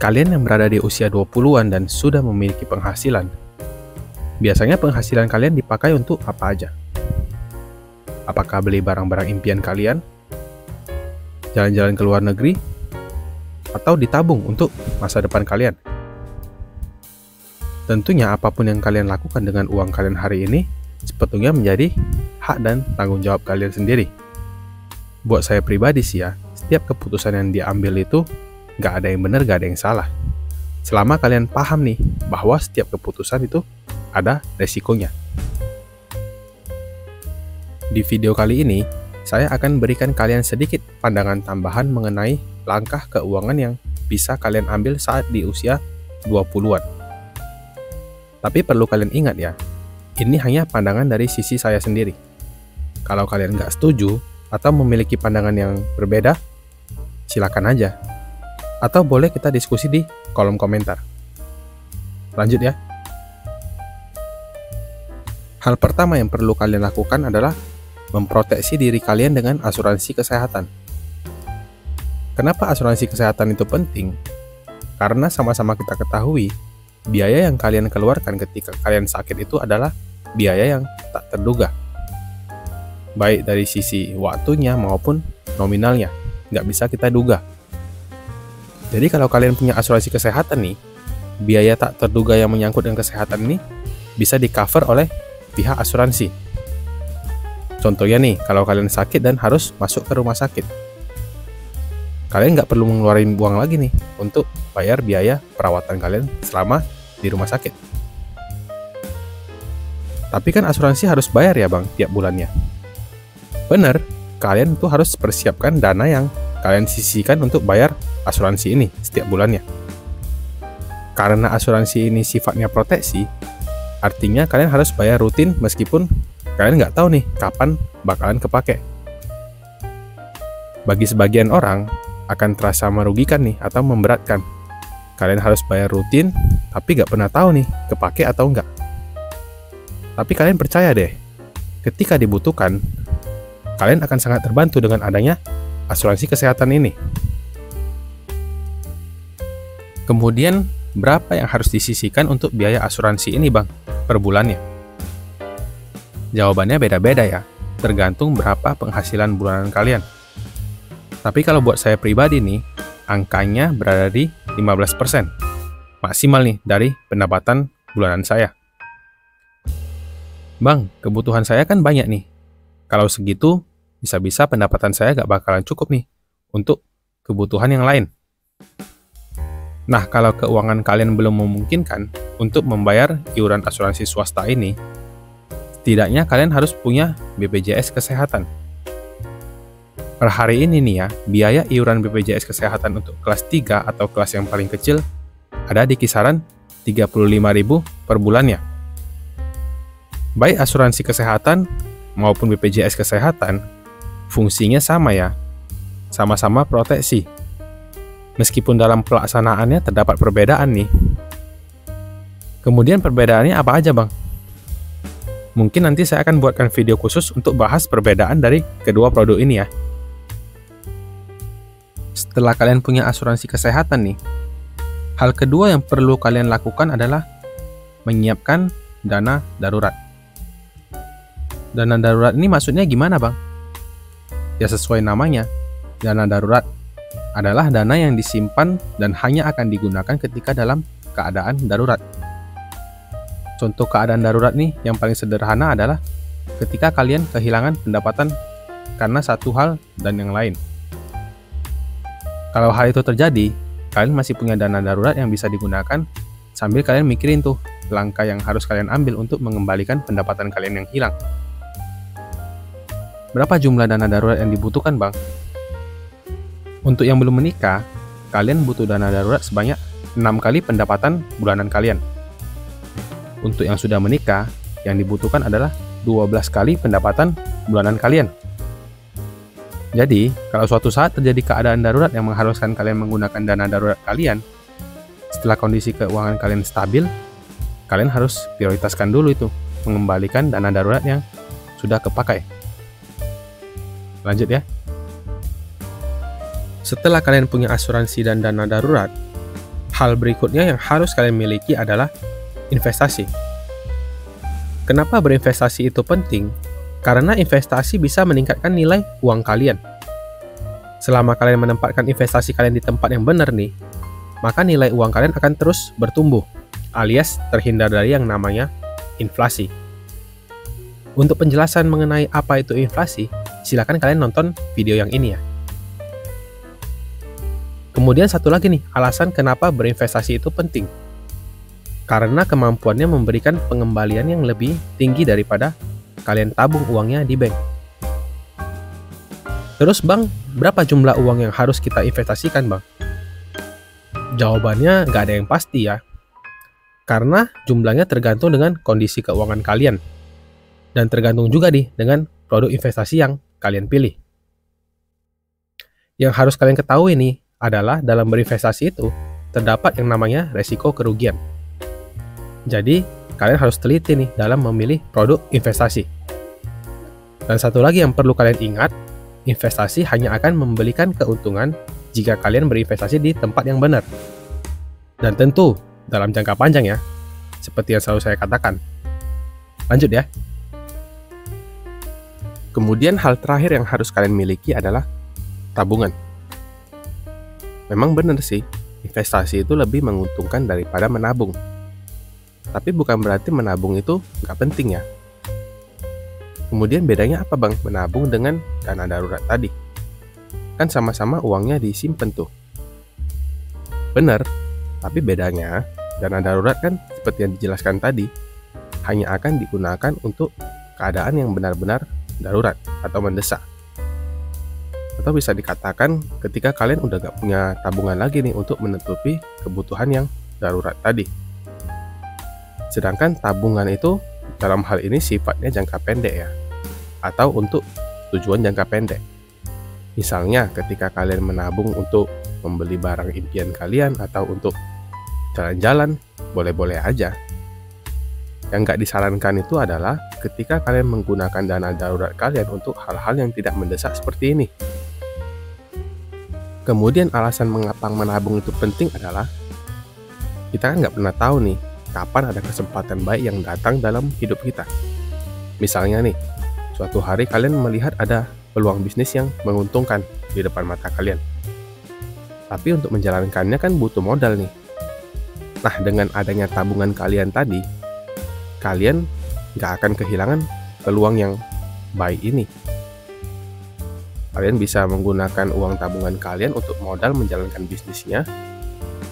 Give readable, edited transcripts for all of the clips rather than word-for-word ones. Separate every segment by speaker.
Speaker 1: Kalian yang berada di usia 20-an dan sudah memiliki penghasilan, biasanya penghasilan kalian dipakai untuk apa aja? Apakah beli barang-barang impian kalian, jalan-jalan ke luar negeri, atau ditabung untuk masa depan kalian? Tentunya apapun yang kalian lakukan dengan uang kalian hari ini, sebetulnya menjadi hak dan tanggung jawab kalian sendiri. Buat saya pribadi sih ya, setiap keputusan yang diambil itu gak ada yang benar, gak ada yang salah. Selama kalian paham nih, bahwa setiap keputusan itu ada resikonya. Di video kali ini, saya akan berikan kalian sedikit pandangan tambahan mengenai langkah keuangan yang bisa kalian ambil saat di usia 20-an. Tapi perlu kalian ingat ya, ini hanya pandangan dari sisi saya sendiri. Kalau kalian nggak setuju atau memiliki pandangan yang berbeda, silakan aja. Atau boleh kita diskusi di kolom komentar. Lanjut ya. Hal pertama yang perlu kalian lakukan adalah memproteksi diri kalian dengan asuransi kesehatan. Kenapa asuransi kesehatan itu penting? Karena sama-sama kita ketahui, biaya yang kalian keluarkan ketika kalian sakit itu adalah biaya yang tak terduga. Baik dari sisi waktunya maupun nominalnya, nggak bisa kita duga. Jadi kalau kalian punya asuransi kesehatan nih, biaya tak terduga yang menyangkut dengan kesehatan ini bisa di-cover oleh pihak asuransi. Contohnya nih, kalau kalian sakit dan harus masuk ke rumah sakit, kalian nggak perlu mengeluarkan uang lagi nih untuk bayar biaya perawatan kalian selama di rumah sakit. Tapi kan asuransi harus bayar ya bang, tiap bulannya. Bener, kalian tuh harus persiapkan dana yang kalian sisihkan untuk bayar asuransi ini setiap bulannya. Karena asuransi ini sifatnya proteksi, artinya kalian harus bayar rutin meskipun kalian nggak tahu nih kapan bakalan kepake. Bagi sebagian orang, akan terasa merugikan nih atau memberatkan. Kalian harus bayar rutin, tapi nggak pernah tahu nih kepake atau enggak. Tapi kalian percaya deh, ketika dibutuhkan, kalian akan sangat terbantu dengan adanya asuransi kesehatan ini. Kemudian, berapa yang harus disisihkan untuk biaya asuransi ini bang, per bulannya? Jawabannya beda-beda ya, tergantung berapa penghasilan bulanan kalian. Tapi kalau buat saya pribadi nih, angkanya berada di 15%. Maksimal nih dari pendapatan bulanan saya. Bang, kebutuhan saya kan banyak nih. Kalau segitu, bisa-bisa pendapatan saya gak bakalan cukup nih untuk kebutuhan yang lain. Nah, kalau keuangan kalian belum memungkinkan untuk membayar iuran asuransi swasta ini, setidaknya kalian harus punya BPJS Kesehatan. Per hari ini nih ya, biaya iuran BPJS Kesehatan untuk kelas 3 atau kelas yang paling kecil ada di kisaran 35.000 per bulannya. Baik asuransi kesehatan maupun BPJS Kesehatan, fungsinya sama ya, sama-sama proteksi. Meskipun dalam pelaksanaannya terdapat perbedaan nih. Kemudian perbedaannya apa aja bang? Mungkin nanti saya akan buatkan video khusus untuk bahas perbedaan dari kedua produk ini ya. Setelah kalian punya asuransi kesehatan nih, hal kedua yang perlu kalian lakukan adalah menyiapkan dana darurat. Dana darurat ini maksudnya gimana bang? Ya sesuai namanya, dana darurat adalah dana yang disimpan dan hanya akan digunakan ketika dalam keadaan darurat. Contoh keadaan darurat nih yang paling sederhana adalah ketika kalian kehilangan pendapatan karena satu hal dan yang lain. Kalau hal itu terjadi, kalian masih punya dana darurat yang bisa digunakan sambil kalian mikirin tuh langkah yang harus kalian ambil untuk mengembalikan pendapatan kalian yang hilang. Berapa jumlah dana darurat yang dibutuhkan bang? Untuk yang belum menikah, kalian butuh dana darurat sebanyak 6 kali pendapatan bulanan kalian. Untuk yang sudah menikah, yang dibutuhkan adalah 12 kali pendapatan bulanan kalian. Jadi, kalau suatu saat terjadi keadaan darurat yang mengharuskan kalian menggunakan dana darurat kalian, setelah kondisi keuangan kalian stabil, kalian harus prioritaskan dulu itu, mengembalikan dana darurat yang sudah kepakai. Lanjut ya. Setelah kalian punya asuransi dan dana darurat, Hal berikutnya yang harus kalian miliki adalah investasi. Kenapa berinvestasi itu penting? Karena investasi bisa meningkatkan nilai uang kalian. Selama kalian menempatkan investasi kalian di tempat yang benar nih, maka nilai uang kalian akan terus bertumbuh, alias terhindar dari yang namanya inflasi. Untuk penjelasan mengenai apa itu inflasi, silakan kalian nonton video yang ini ya. Kemudian satu lagi nih, alasan kenapa berinvestasi itu penting. Karena kemampuannya memberikan pengembalian yang lebih tinggi daripada kalian tabung uangnya di bank. Terus bang, berapa jumlah uang yang harus kita investasikan bang? Jawabannya nggak ada yang pasti ya. Karena jumlahnya tergantung dengan kondisi keuangan kalian. Dan tergantung juga nih dengan produk investasi yang kalian pilih. Yang harus kalian ketahui nih, adalah dalam berinvestasi itu terdapat yang namanya resiko kerugian. Jadi, kalian harus teliti nih dalam memilih produk investasi. Dan satu lagi yang perlu kalian ingat, investasi hanya akan memberikan keuntungan jika kalian berinvestasi di tempat yang benar. Dan tentu dalam jangka panjang ya, seperti yang selalu saya katakan. Lanjut ya. Kemudian hal terakhir yang harus kalian miliki adalah tabungan. Memang benar sih, investasi itu lebih menguntungkan daripada menabung. Tapi bukan berarti menabung itu nggak penting ya. Kemudian bedanya apa bang menabung dengan dana darurat tadi? Kan sama-sama uangnya disimpan tuh. Benar, tapi bedanya dana darurat kan seperti yang dijelaskan tadi, hanya akan digunakan untuk keadaan yang benar-benar darurat atau mendesak. Atau bisa dikatakan ketika kalian udah gak punya tabungan lagi nih untuk menutupi kebutuhan yang darurat tadi. Sedangkan tabungan itu dalam hal ini sifatnya jangka pendek ya, atau untuk tujuan jangka pendek. Misalnya ketika kalian menabung untuk membeli barang impian kalian atau untuk jalan-jalan, boleh-boleh aja. Yang gak disarankan itu adalah ketika kalian menggunakan dana darurat kalian untuk hal-hal yang tidak mendesak seperti ini. Kemudian alasan mengapa menabung itu penting adalah kita kan nggak pernah tahu nih kapan ada kesempatan baik yang datang dalam hidup kita. Misalnya nih, suatu hari kalian melihat ada peluang bisnis yang menguntungkan di depan mata kalian. Tapi untuk menjalankannya kan butuh modal nih. Nah, dengan adanya tabungan kalian tadi, kalian nggak akan kehilangan peluang yang baik ini. Kalian bisa menggunakan uang tabungan kalian untuk modal menjalankan bisnisnya,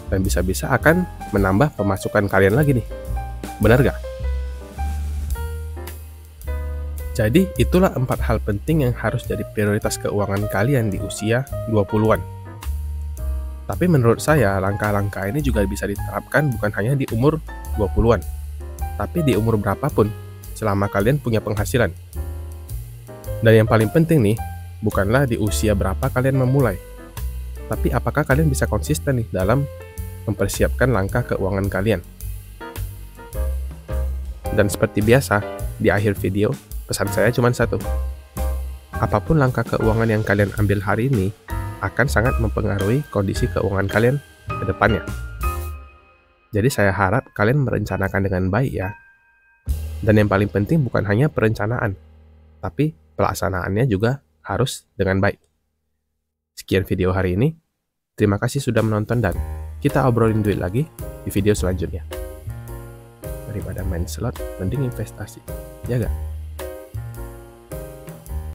Speaker 1: dan bisa-bisa akan menambah pemasukan kalian lagi nih. Benar gak? Jadi itulah 4 hal penting yang harus jadi prioritas keuangan kalian di usia 20-an. Tapi menurut saya langkah-langkah ini juga bisa diterapkan bukan hanya di umur 20-an, tapi di umur berapapun selama kalian punya penghasilan. Dan yang paling penting nih, bukanlah di usia berapa kalian memulai, tapi apakah kalian bisa konsisten nih dalam mempersiapkan langkah keuangan kalian. Dan seperti biasa, di akhir video, pesan saya cuma satu. Apapun langkah keuangan yang kalian ambil hari ini, akan sangat mempengaruhi kondisi keuangan kalian ke depannya. Jadi saya harap kalian merencanakan dengan baik ya. Dan yang paling penting bukan hanya perencanaan, tapi pelaksanaannya juga harus dengan baik. Sekian video hari ini. Terima kasih sudah menonton dan kita obrolin duit lagi di video selanjutnya. Daripada main slot, mending investasi. Ya gak?